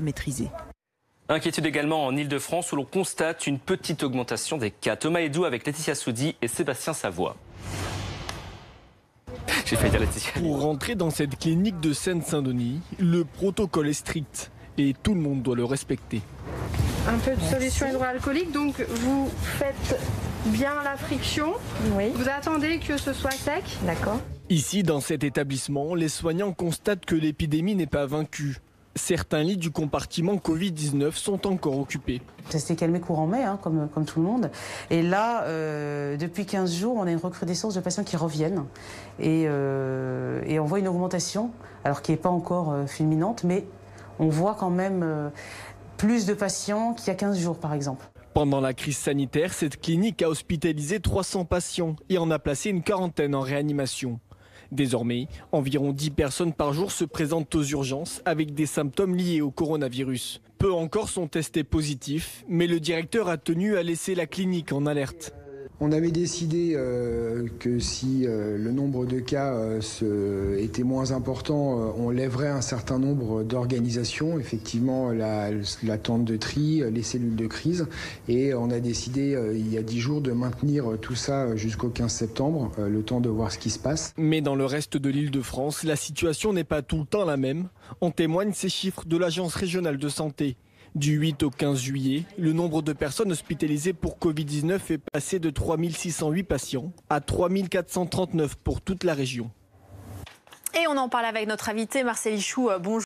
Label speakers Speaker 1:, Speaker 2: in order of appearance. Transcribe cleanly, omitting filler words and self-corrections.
Speaker 1: maîtrisée.
Speaker 2: Inquiétude également en Ile-de-France où l'on constate une petite augmentation des cas. Thomas Edou avec Laetitia Soudi et Sébastien Savoie. J'ai failli dire Laetitia.
Speaker 3: Pour rentrer dans cette clinique de Seine-Saint-Denis, le protocole est strict et tout le monde doit le respecter.
Speaker 4: Un peu de solution hydroalcoolique, donc vous faites bien la friction,
Speaker 5: Oui.
Speaker 4: Vous attendez que ce soit sec.
Speaker 5: D'accord.
Speaker 3: Ici, dans cet établissement, les soignants constatent que l'épidémie n'est pas vaincue. Certains lits du compartiment Covid-19 sont encore occupés.
Speaker 6: Ça s'est calmé courant mai, comme tout le monde. Et là, depuis 15 jours, on a une recrudescence de patients qui reviennent. Et on voit une augmentation, alors qui n'est pas encore fulminante, mais on voit quand même plus de patients qu'il y a 15 jours, par exemple.
Speaker 3: Pendant la crise sanitaire, cette clinique a hospitalisé 300 patients et en a placé une quarantaine en réanimation. Désormais, environ 10 personnes par jour se présentent aux urgences avec des symptômes liés au coronavirus. Peu encore sont testés positifs, mais le directeur a tenu à laisser la clinique en alerte.
Speaker 7: On avait décidé que si le nombre de cas était moins important, on lèverait un certain nombre d'organisations, effectivement la tente de tri, les cellules de crise, et on a décidé il y a 10 jours de maintenir tout ça jusqu'au 15 septembre, le temps de voir ce qui se passe.
Speaker 3: Mais dans le reste de l'Île-de-France, la situation n'est pas tout le temps la même. En témoignent ces chiffres de l'Agence régionale de santé. Du 8 au 15 juillet, le nombre de personnes hospitalisées pour Covid-19 est passé de 3 608 patients à 3 439 pour toute la région.
Speaker 8: Et on en parle avec notre invité Marcel Ichou. Bonjour.